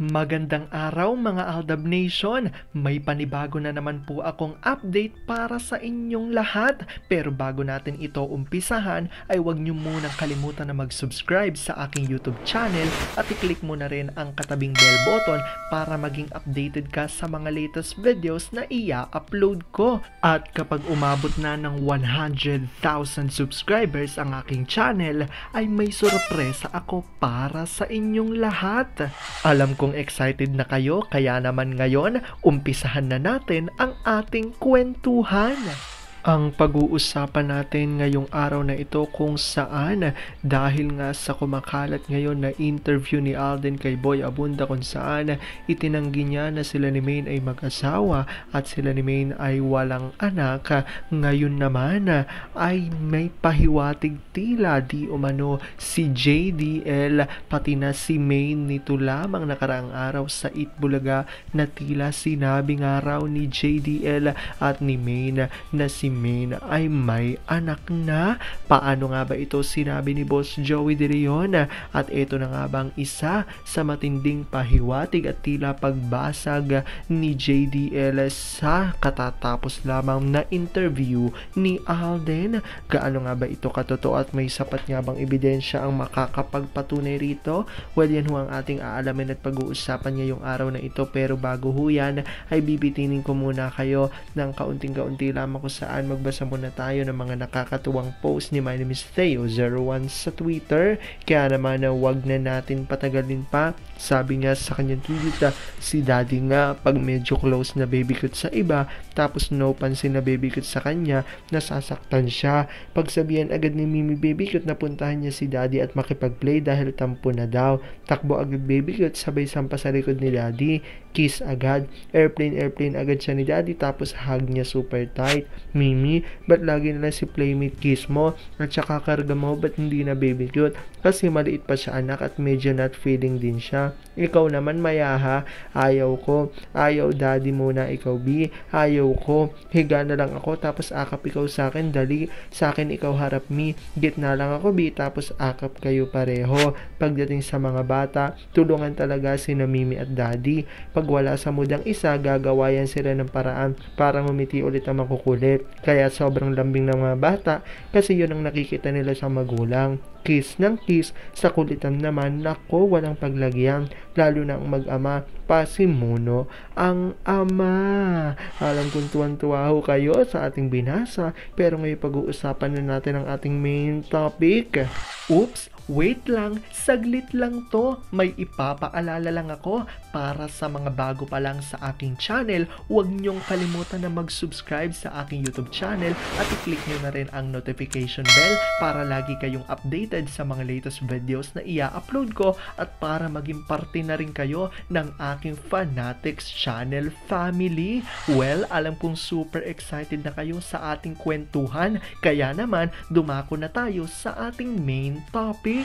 Magandang araw mga Aldab Nation! May panibago na naman po akong update para sa inyong lahat. Pero bago natin ito umpisahan ay huwag niyo munang kalimutan na mag-subscribe sa aking YouTube channel at i-click mo na rin ang katabing bell button para maging updated ka sa mga latest videos na ia-upload ko. At kapag umabot na ng 100,000 subscribers ang aking channel ay may sorpresa ako para sa inyong lahat. Alam kong excited na kayo, kaya naman ngayon, umpisahan na natin ang ating kwentuhan. Ang pag-uusapan natin ngayong araw na ito kung saan dahil nga sa kumakalat ngayon na interview ni Alden kay Boy Abunda kung saan itinanggi niya na sila ni Maine ay mag-asawa at sila ni Maine ay walang anak. Ngayon naman ay may pahiwatig tila di umano si JDL pati na si Maine nito lamang nakaraang araw sa Itbulaga na tila sinabi nga raw ni JDL at ni Maine na si Maine ay may anak na. Paano nga ba ito sinabi ni Boss Joey De Leon? At ito na nga bang isa sa matinding pahiwatig at tila pagbasag ni JDL sa katatapos lamang na interview ni Alden? Gaano nga ba ito katotoo at may sapat nga bang ebidensya ang makakapagpatunay rito? Well, yan ho ang ating aalamin at pag-uusapan ngayong araw na ito. Pero bago ho yan ay bibitinin ko muna kayo ng kaunting-kaunti lamang kung saan magbasa muna tayo ng mga nakakatuwang post ni My Name is Theo01 sa Twitter. Kaya naman wag na natin patagalin pa. Sabi nga sa kanyang tweet, si daddy nga pag medyo close na baby cute sa iba tapos no pansin na baby cute sa kanya, nasasaktan siya. Pagsabihan agad ni Mimi baby cute na puntahan niya si daddy at makipag-play dahil tampo na daw. Takbo agad baby cute, sabay sampa sa likod ni daddy, kiss agad, airplane agad siya ni daddy tapos hug niya super tight. Mimi, ba't lagi na lang si playmate kiss mo at saka karga mo, ba't hindi na baby cute? Kasi maliit pa siya anak at medyo not feeling din siya. Ikaw naman mayaha, ayaw ko, ayaw daddy muna ikaw B, ayaw ko, higa na lang ako tapos akap ikaw sa akin, dali sa akin ikaw harap me, gitna lang ako B tapos akap kayo pareho. Pagdating sa mga bata, tulungan talaga sina Mimi at daddy. Pag wala sa mood ang isa, gagawayan sila ng paraan para ngumiti ulit ang makukulit. Kaya sobrang lambing ng mga bata kasi yun ang nakikita nila sa magulang. Kiss ng kiss, sa kulitan naman, nako walang paglagyan, lalo na ang mag-ama, pasimuno ang ama. Alam kong tuwan-tuwa ho kayo sa ating binasa, pero ngayon pag-uusapan na natin ang ating main topic. Oops! Wait lang, saglit lang to. May ipapaalala lang ako para sa mga bago pa lang sa aking channel. Huwag niyong kalimutan na mag-subscribe sa aking YouTube channel at i-click niyo na rin ang notification bell para lagi kayong updated sa mga latest videos na ia-upload ko at para maging parte na rin kayo ng aking Fanatics channel family. Well, alam kong super excited na kayo sa ating kwentuhan, kaya naman dumako na tayo sa ating main topic.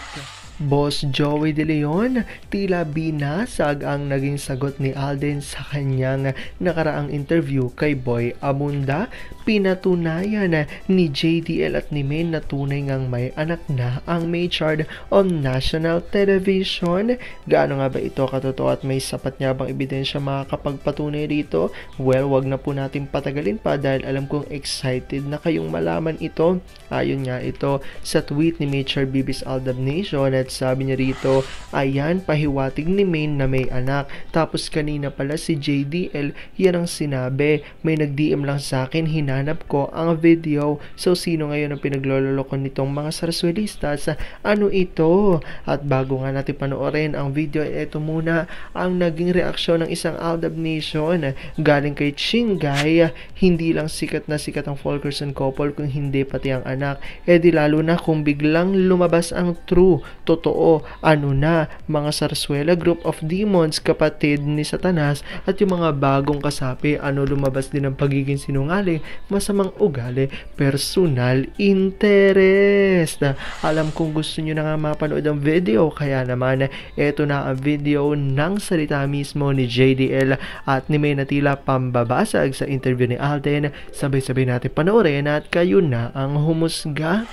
Boss Joey De Leon, tila binasag ang naging sagot ni Alden sa kanyang nakaraang interview kay Boy Abunda. Pinatunayan ni JDL at ni Maine na tunay ngang may anak na ang Maychard on national television. Gaano nga ba ito katotoo at may sapat nga bang ebidensya makakapagpatunay rito? Well, wag na po natin patagalin pa dahil alam kong excited na kayong malaman ito. Ayon nga ito sa tweet ni Maychard Bibis Aldab Nation at sabi niya rito, ayan, pahiwatig ni Maine na may anak. Tapos kanina pala si JDL, yan ang sinabi. May nag-DM lang sa akin, hinanap ko ang video. So sino ngayon ang pinaglololoko nitong mga sarsuelistas? Ano ito? At bago nga natin panoorin ang video, ito muna ang naging reaksyon ng isang Aldab Nation galing kay Chingay. Hindi lang sikat na sikat ang Fulkerson couple kung hindi pati ang anak. E di lalo na kung biglang lumabas ang true, totoo, ano na, mga sarsuela, group of demons, kapatid ni Satanas at yung mga bagong kasapi, ano lumabas din ang pagiging sinungaling, masamang ugali, personal interest. Alam kong gusto nyo na nga mapanood ang video, kaya naman eto na ang video ng salita mismo ni JDL at ni May na tila pambabasag sa interview ni Alden. Sabay-sabay natin panoorin at kayo na ang humusga.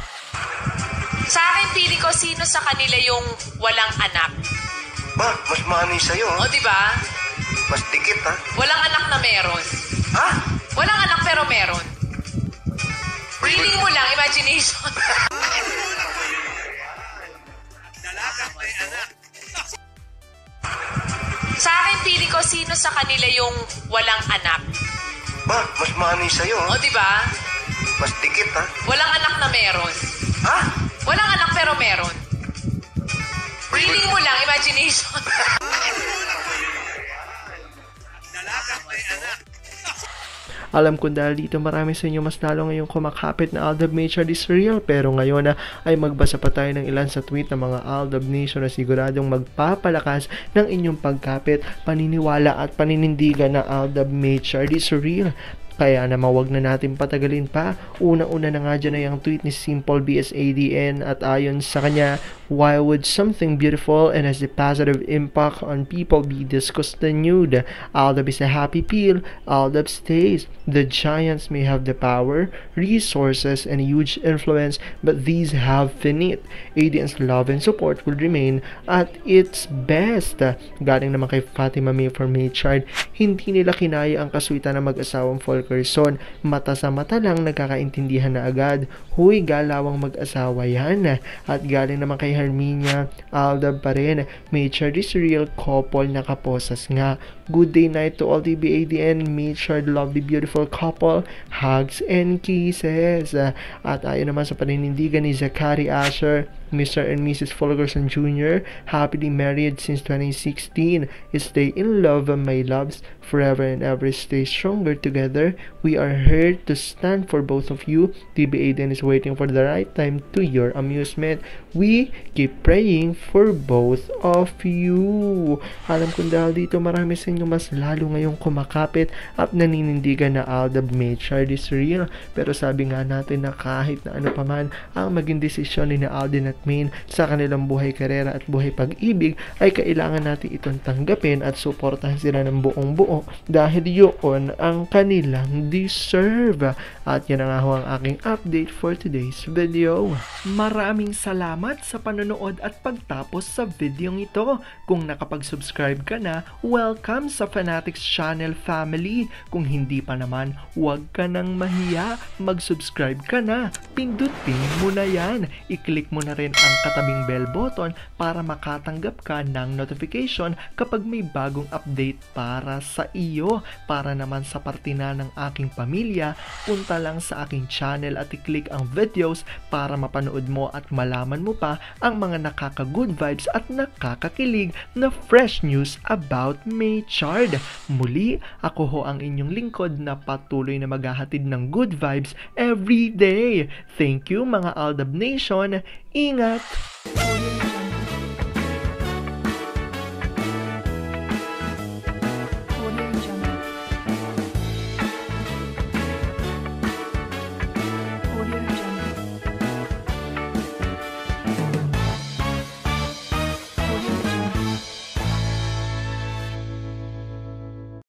Sa akin, pili ko sino sa kanila yung walang anak. Ba, mas maano yung sa'yo, O, ha? di ba? Mas dikit, ha? Walang anak na meron. Ha? Walang anak pero meron. Reading mo lang, imagination. Sa akin, pili ko sino sa kanila yung walang anak. Ba, mas maano yung sa'yo, ha? O, di ba? Mas dikit, ha? Walang anak na meron. Ha? Walang anak pero meron. Reading mo lang, imagination. Alam ko dahil dito marami sa inyo mas lalo ngayong kumakapit na Aldab Nature is real, pero ngayon ay magbasa pa tayo ng ilan sa tweet ng mga Aldab Nation na siguradong magpapalakas ng inyong pagkapit, paniniwala at paninindigan na Aldab Nature is real. Kaya naman wag na natin patagalin pa. Una-una na nga dyan ay ang tweet ni Simple BSADN at ayon sa kanya, why would something beautiful and has a positive impact on people be discontinued? Aldab is a happy pill. Aldab stays. The giants may have the power, resources, and huge influence, but these have finite. ADN's love and support will remain at its best. Galing naman kay Fatima May from Maychard, hindi nila kinaya ang kaswitan ng mag-asawang Fulkerson. Mata sa mata lang nagkakaintindihan na agad. Huy, galawang mag-asawa yan. At galing naman kay Herminia, Aldab pa rin. Maychard is real couple na kaposas nga. Good day night to all TBADN, Maychard, lovely beautiful couple. Hugs and kisses. At ayon naman sa paninindigan ni Zachary Asher, Mr. and Mrs. Fulkerson Jr., happily married since 2016. Stay in love, my loves, forever and ever. Stay stronger together. We are here to stand for both of you. TBADN is waiting for the right time to your amusement. We keep praying for both of you. Alam ko dahil dito marami sa inyo mas lalo ngayong kumakapit at naninindigan na Aldab Maychard is real. Pero sabi nga natin na kahit na ano paman ang maging desisyon ni na Alden at Maine sa kanilang buhay karera at buhay pag-ibig, ay kailangan natin itong tanggapin at suportahan sila ng buong buo dahil yun ang kanilang deserve. At yan nga ho ang aking update for today's video. Maraming salamat sa panonood at pagtapos sa video ito. Kung nakapag-subscribe ka na, welcome sa Fanatics Channel family. Kung hindi pa naman, huwag ka nang mahiya, mag-subscribe ka na. Pindutin mo na yan. I-click mo na rin ang katabing bell button para makatanggap ka ng notification kapag may bagong update para sa iyo. Para naman sa parte na ng aking pamilya, punta lang sa aking channel at i-click ang videos para mapanood mo at malaman mo pa ang mga nakaka-good vibes at nakakakilig na fresh news about Maychard. Muli, ako ho ang inyong lingkod na patuloy na maghahatid ng good vibes every day. Thank you mga Aldab Nation. Ingat!